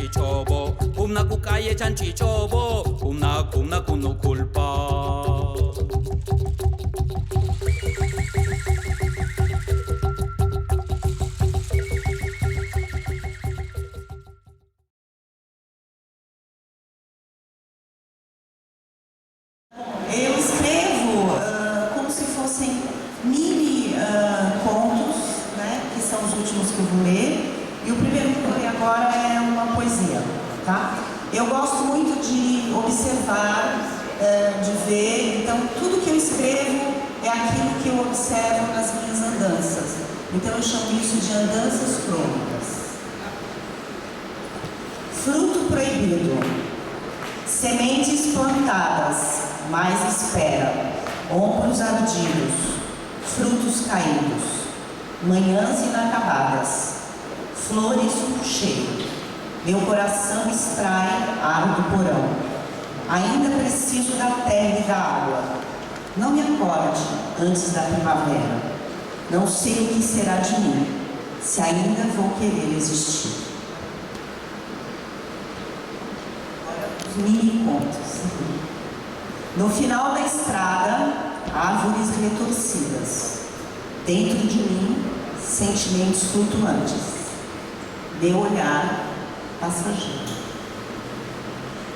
잔치 초보 굽나 국가의 잔치 초보 굽나 군노 굴빠 Eu escrevo como se fossem mini contos, né, que são os últimos que eu vou ler, e o primeiro que eu vou ler agora é uma poesia, tá? Eu gosto muito de observar, de ver, então tudo que eu escrevo é aquilo que eu observo nas minhas andanças. Então eu chamo isso de andanças crônicas. Fruto proibido. Sementes plantadas, mais espera, ombros ardidos, frutos caídos, manhãs inacabadas, flores no cheiro, meu coração extrai ar do porão, ainda preciso da terra e da água, não me acorde antes da primavera, não sei o que será de mim, se ainda vou querer existir. Mini contos. No final da estrada, árvores retorcidas. Dentro de mim, sentimentos flutuantes. Meu olhar passageiro.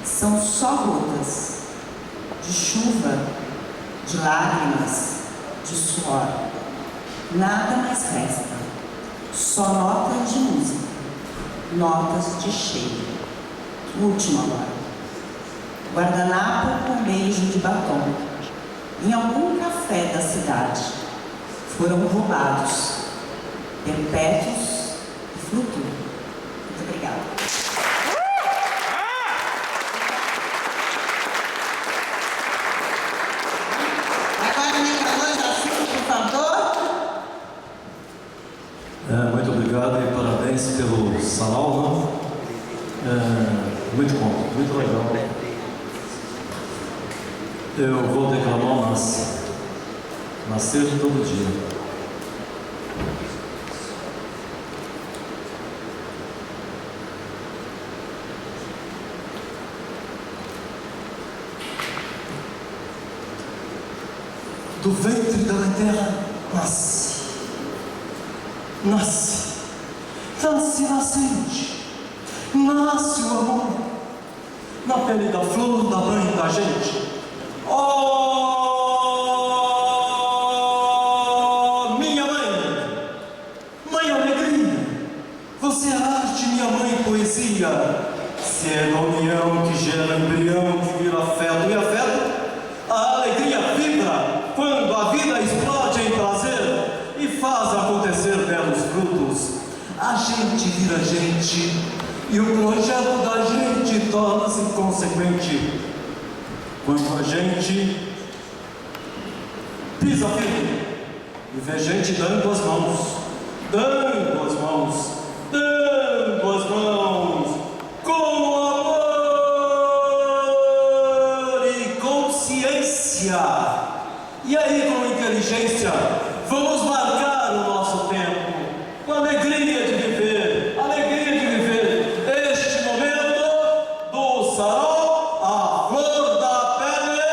São só gotas de chuva, de lágrimas, de suor. Nada mais resta. Só notas de música, notas de cheiro. Último agora. Guardanapo com beijo de batom. Em algum café da cidade. Foram roubados. Perpétuos e flutuam. Muito obrigada. Agora, Nicolau Jacinto, por favor. Muito obrigado e parabéns pelo salão. Muito bom, muito legal. Eu vou declamar nascer todo dia. Do ventre da mãe terra nasce, nascente, nasce o amor, na pele da flor, da mãe da gente. Oh, minha mãe alegria, você é arte, minha mãe poesia, se é da união que gera embrião, que vira afeto e afeto, a alegria vibra quando a vida explode em prazer e faz acontecer belos frutos. A gente vira gente e o projeto da gente torna-se consequente. Quando a gente pisa firme e vê gente dando as mãos, com amor e consciência. E aí, com inteligência, vamos marcar o nosso tempo com alegria de viver, este momento do sarau, a flor da pele.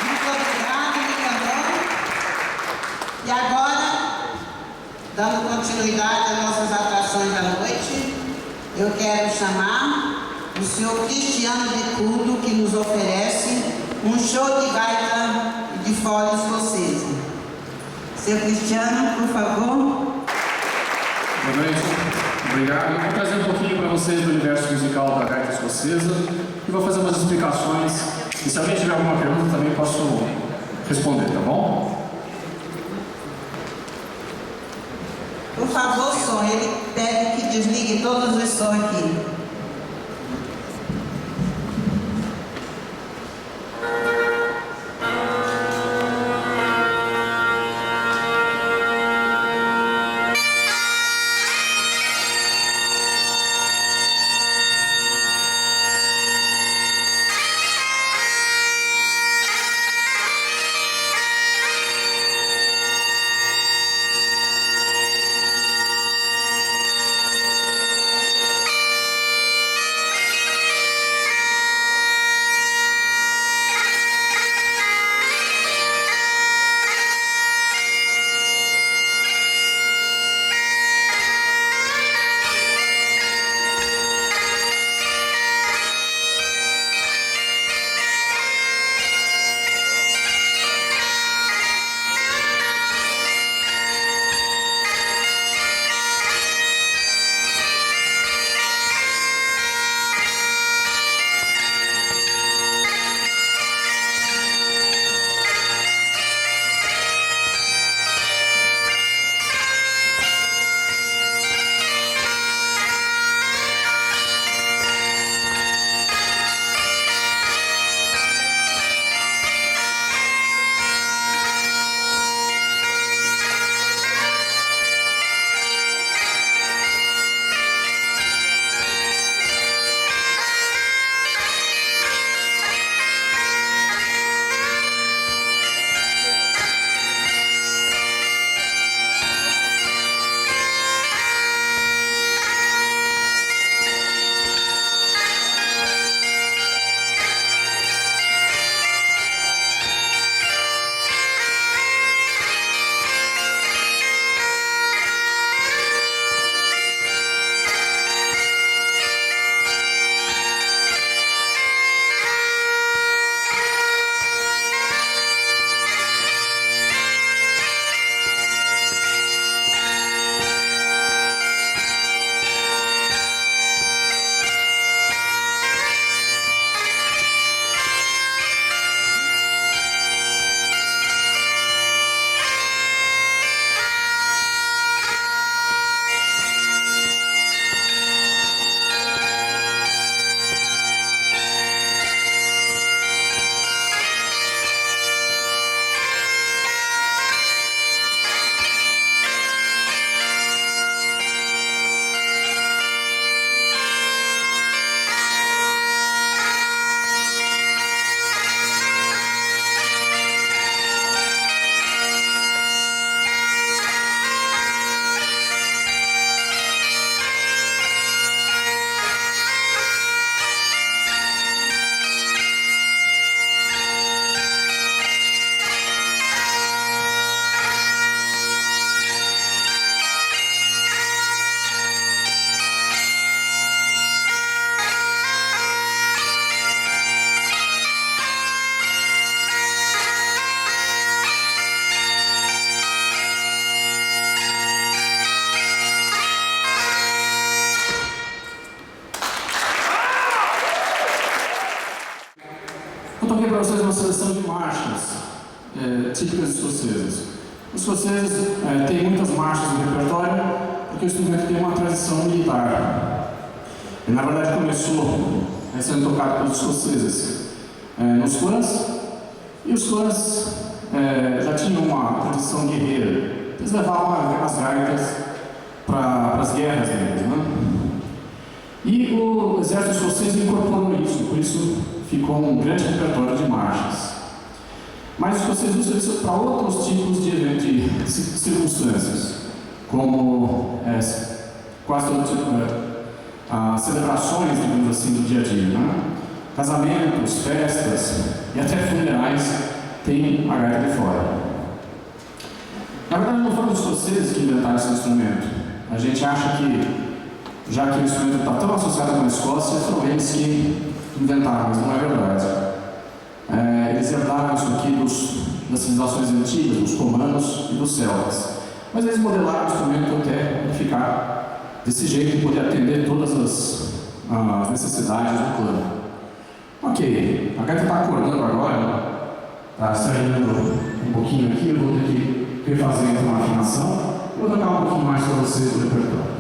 Muito obrigada, Nicolau. E agora, dando continuidade às nossas atrações da noite, eu quero chamar o senhor Cristiano de Cudo, que nos oferece um show de gaita e de fole escocesa. Senhor Cristiano, por favor. Boa noite, obrigado. Eu vou trazer um pouquinho para vocês do universo musical da gaita escocesa e vou fazer umas explicações. E se alguém tiver alguma pergunta também posso responder, tá bom? Por favor, som. Ele pede que desligue todos os sons aqui. para vocês uma seleção de marchas típicas escocesas. Os escoceses têm muitas marchas no repertório porque o instrumento tem uma tradição militar. E, na verdade, começou sendo tocado pelos escoceses nos clãs, e os clãs já tinham uma tradição guerreira. Eles levavam as gaitas para as guerras deles, né? E o exército escocês incorporou isso, por isso ficou um grande repertório de marchas. Mas os escoceses usam isso para outros tipos de circunstâncias, como quase todo tipo as celebrações, digamos assim, do dia a dia, né? Casamentos, festas e até funerais tem a gaita de fora. Na verdade, não foram os escoceses que inventaram esse instrumento. A gente acha que, já que o instrumento está tão associado com a Escócia, foram eles que inventaram, mas não é verdade. Eles herdaram isso aqui das civilizações antigas, dos romanos e dos celtas. Mas eles modelaram o instrumento até ficar desse jeito e poder atender todas as necessidades do clã. Ok, a gaita está acordando agora, está saindo um pouquinho aqui, eu vou ter que refazer uma afinação. Vou tocar um pouquinho mais para vocês do repertório.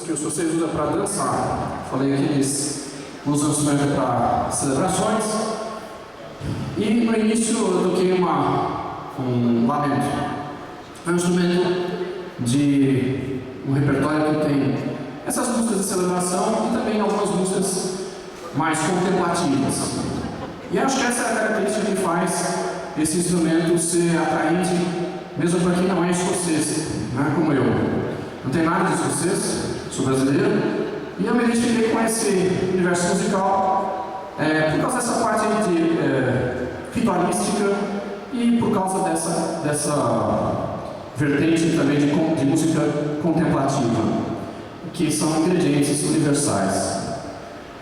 Que os escoceses usam para dançar. Falei que eles usam o instrumento para celebrações. E no início eu toquei um lamento. É um instrumento de um repertório que tem essas músicas de celebração e também algumas músicas mais contemplativas. E acho que essa é a característica que faz esse instrumento ser atraente, mesmo para quem não é escocês, né, como eu. Não tem nada de escocês, sou brasileiro, e eu me identifiquei com esse universo musical por causa dessa parte de ritualística e por causa dessa vertente também de música contemplativa, que são ingredientes universais.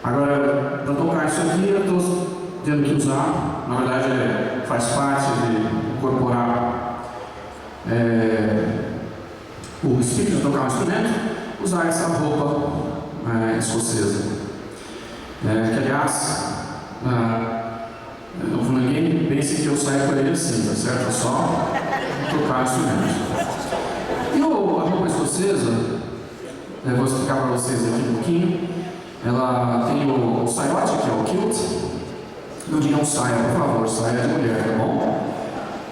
Agora, para tocar isso aqui, eu estou tendo que usar, na verdade faz parte de incorporar o espírito de tocar um instrumento, usar essa roupa escocesa. Que aliás, ninguém pense que eu saio por ele assim, tá certo? É só tocar instrumento. E a roupa escocesa, eu vou explicar para vocês aqui um pouquinho. Ela tem o saiote, que é o kilt. Não digam saia, por favor, saia de mulher, tá bom?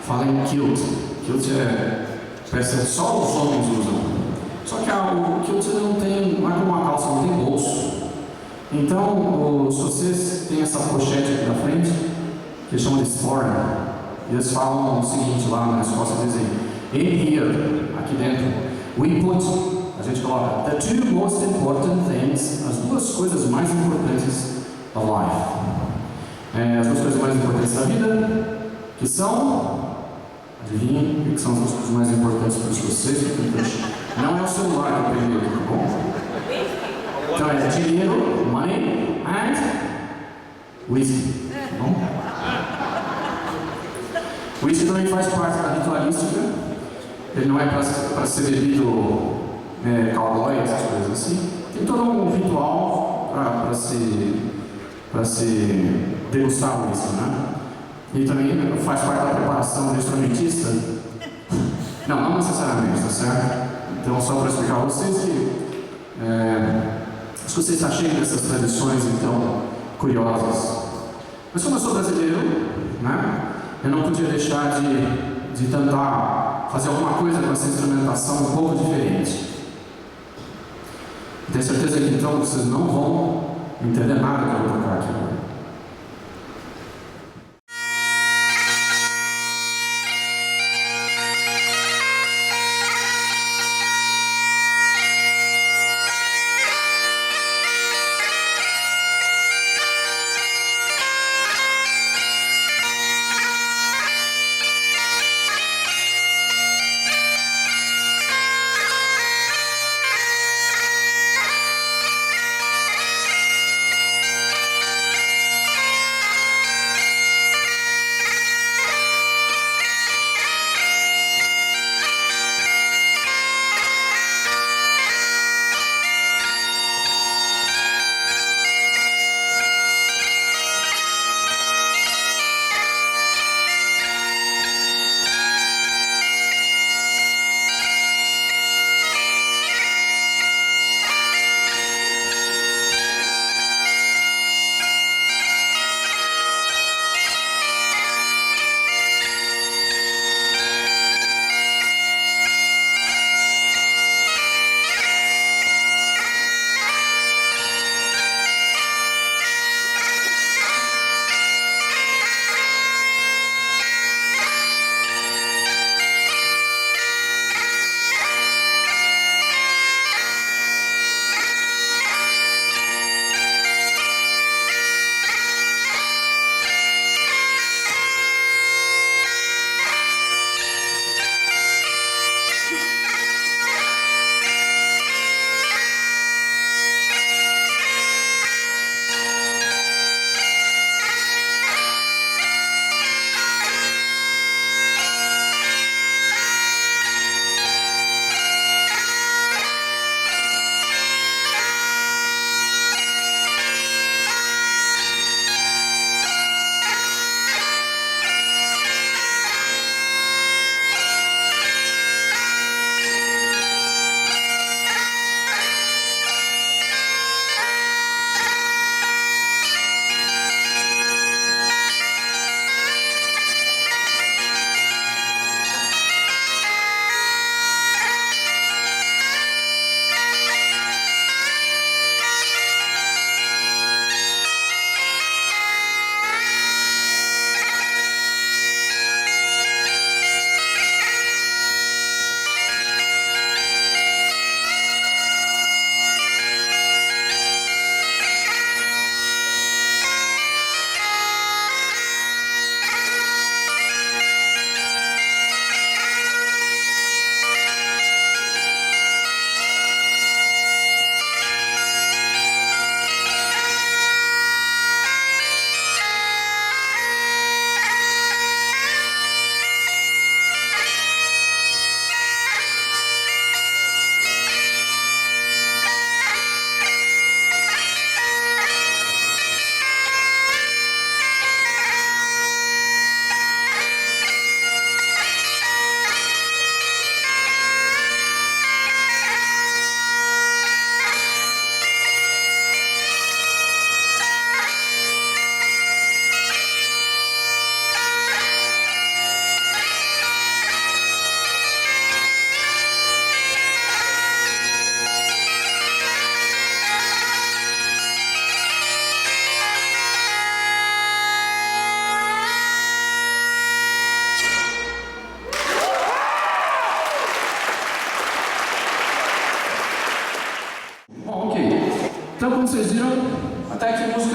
Falem kilt. Kilt parece que só os homens usam. Só que o kilt não é como uma calça, não tem bolso. Então, os escoceses têm essa pochete aqui na frente, que eles chamam de sporran. E eles falam o seguinte lá na Escócia, dizem: in here, aqui dentro, we put, a gente coloca, the two most important things, as duas coisas mais importantes of life. As duas coisas mais importantes da vida, que são, adivinhem, o que são as duas coisas mais importantes para os escoceses? Não é o celular que eu peguei, tá bom? Então é dinheiro, money and whisky. Tá bom? O whisky também faz parte da ritualística. Ele não é para ser bebido cowboy, essas coisas assim. Tem todo um ritual para se degustar o whisky, né? E também faz parte da preparação do instrumentista. Não necessariamente, tá certo? Então, só para explicar a vocês que se você está cheio dessas tradições, então, curiosas. Mas como eu sou brasileiro, né, eu não podia deixar de tentar fazer alguma coisa com essa instrumentação um pouco diferente. Tenho certeza que então vocês não vão entender nada que eu vou tocar aqui agora.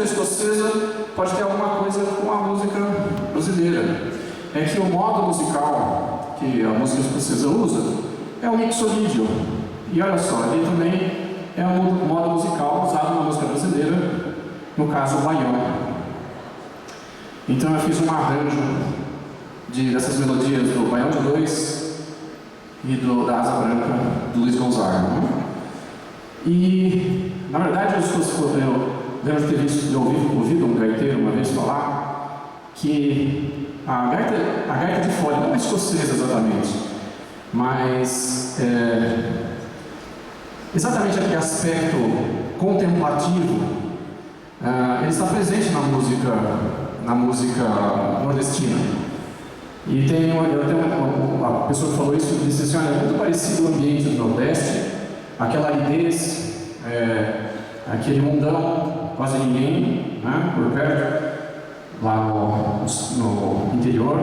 música escocesa pode ter alguma coisa com a música brasileira. É que o modo musical que a música escocesa usa é o mixolídio. E olha só, ele também é um modo musical usado na música brasileira, no caso o baião. Então eu fiz um arranjo dessas melodias do Baião de Dois e da Asa Branca do Luiz Gonzaga. Né? E, na verdade, eu lembro de ter ouvido um gaiteiro uma vez falar que a gaita de fole não é escocesa exatamente, mas exatamente aquele aspecto contemplativo ele está presente na música nordestina. E a pessoa que falou isso disse assim: olha, é muito parecido o ambiente do Nordeste, aquela aridez, aquele mundão, quase ninguém, né, por perto, lá no interior.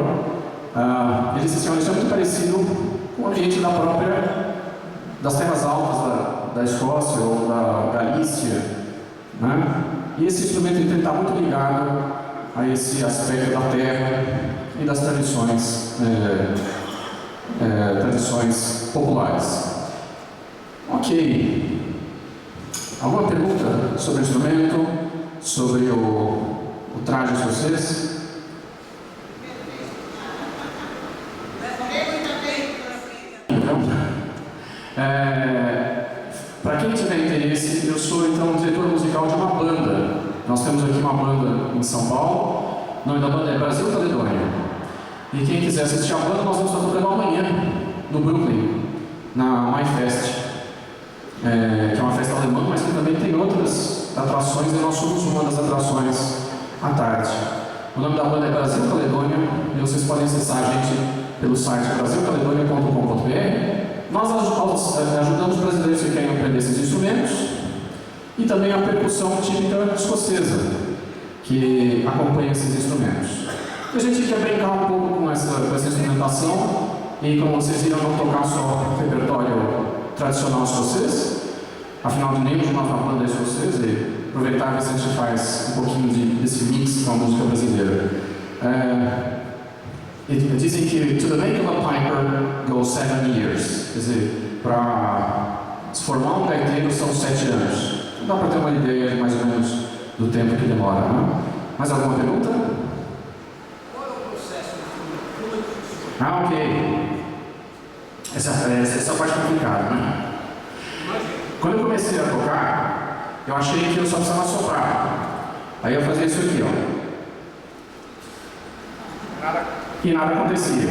Ele disse assim: olha, isso é muito parecido com o ambiente das terras altas da Escócia ou da Galícia, né? E esse instrumento ele está muito ligado a esse aspecto da terra e das tradições populares. Ok. Alguma pergunta sobre o instrumento? Sobre o traje escocês? Para quem tiver interesse, eu sou então diretor musical de uma banda. Nós temos aqui uma banda em São Paulo, o nome da banda é Brasil Caledônia. E quem quiser assistir a banda, nós vamos estar tocando amanhã no Brooklyn, na MyFest, que é uma festa alemã, mas que também tem outras atrações, e nós somos uma das atrações à tarde. O nome da banda é Brasil Caledônia, e vocês podem acessar a gente pelo site brasilcaledônia.com.br. Nós ajudamos brasileiros que querem aprender esses instrumentos e também a percussão típica escocesa, que acompanha esses instrumentos. E a gente quer brincar um pouco com essa instrumentação e, como vocês viram, não tocar só o repertório tradicional escocês, afinal de nenhum de nós na banda é escocês, e aproveitar que a gente faz um pouquinho desse mix com a música brasileira. Dizem que to the make of a piper goes 7 years, quer dizer, para se formar um gaiteiro são 7 anos. Dá para ter uma ideia mais ou menos do tempo que demora, né? Mais alguma pergunta? Qual é o processo do Ok. Essa parte é complicada, né? Quando eu comecei a tocar, eu achei que eu só precisava soprar. Aí eu fazia isso aqui, ó. E nada acontecia.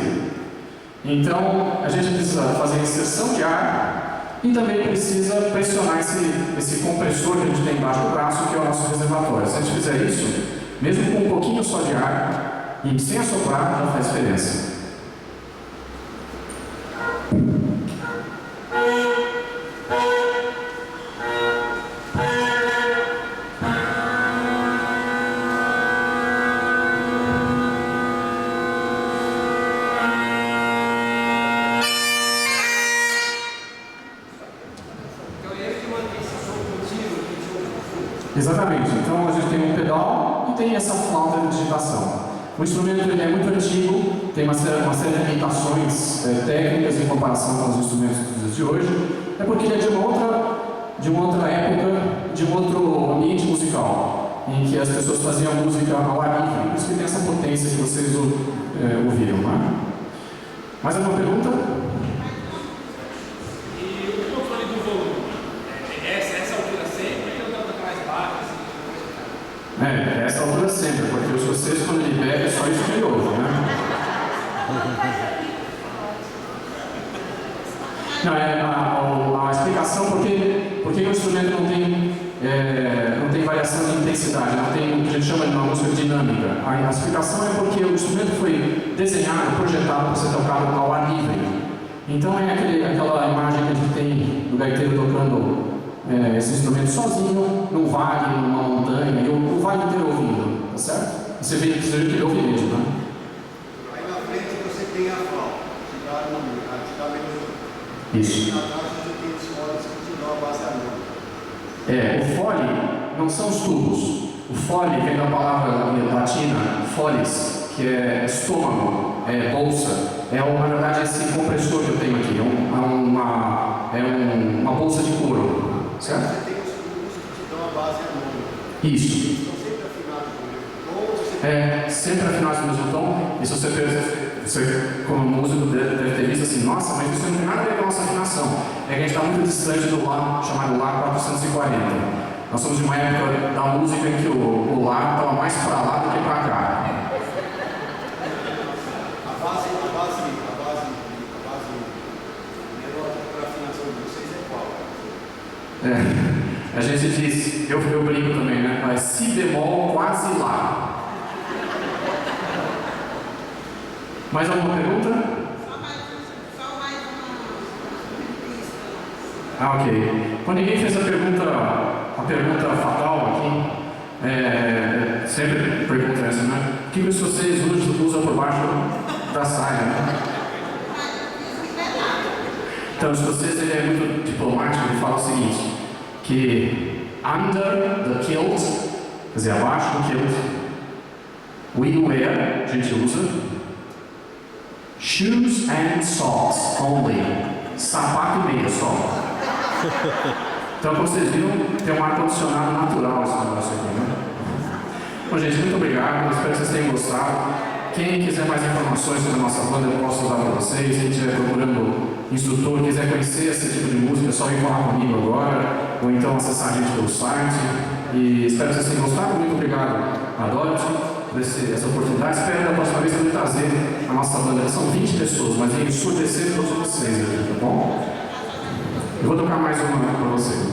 Então, a gente precisa fazer inserção de ar e também precisa pressionar esse compressor que a gente tem embaixo do braço, que é o nosso reservatório. Se a gente fizer isso, mesmo com um pouquinho só de ar e sem assoprar, já faz diferença. Exatamente, então a gente tem um pedal e tem essa flauta de digitação. O instrumento ele é muito antigo, tem uma série de limitações técnicas em comparação com os instrumentos dos dias de hoje, é porque ele é de uma outra época, de um outro ambiente musical, em que as pessoas faziam música ao ar livre, por isso que tem essa potência que vocês ouviram. Né? Mais alguma pergunta? Essa altura sempre, porque os escoceses, quando ele bebe, é só isso que ele ouve, né? Não, a explicação por que o instrumento não tem variação de intensidade, não tem o que a gente chama de uma música dinâmica. A explicação é porque o instrumento foi desenhado, projetado para ser tocado ao ar livre. Então é aquela imagem que a gente tem do gaiteiro tocando esse instrumento sozinho, num vale, numa montanha, e o vale inteiro ouvindo, tá certo? Você vê que ele ouve mesmo, né? Aí na frente você tem a flauta, que está meio. Isso. E atrás você tem os fones que te dão a base da mão. O fole não são os tubos. O fole vem da palavra latina, folis, que é estômago, é bolsa. Na verdade, esse compressor que eu tenho aqui. É uma bolsa de couro. Certo? Você tem os músicos que te dão a base harmônica. Isso. Estão sempre afinados no mesmo tom, ou você Sempre afinados no mesmo tom. E se você como músico, deve ter visto assim, nossa, mas isso não tem nada a ver com a nossa afinação. É que a gente está muito distante do Lá, chamado Lá 440. Nós somos de uma época da música em que o Lá estava mais para lá do que para cá. a base melódica para a afinação de vocês é qual? A gente diz, eu brinco também, né? Mas Si bemol quase Lá. Mais alguma pergunta? Só mais uma pista. Ok. Quando ninguém fez a pergunta fatal aqui, sempre pergunta essa, né? O que os vocês usam por baixo da saia, né? Então, os vocês, ele é muito diplomático, ele fala o seguinte, que under the kilt, quer dizer, abaixo do kilt, we wear, a gente usa, shoes and socks only. Sapato e meia só. Então, como vocês viram, tem um ar-condicionado natural esse negócio aqui, né? Bom, gente, muito obrigado. Espero que vocês tenham gostado. Quem quiser mais informações sobre a nossa banda, eu posso dar para vocês. Quem estiver procurando instrutor, quiser conhecer esse tipo de música, é só vir falar comigo agora. Ou então acessar a gente pelo site. E espero que vocês tenham gostado. Muito obrigado, Adote, por essa oportunidade. Espero da próxima vez poder trazer a nossa banda. São 20 pessoas, mas em ensurdecer todos vocês aqui, tá bom? Eu vou tocar mais uma para vocês.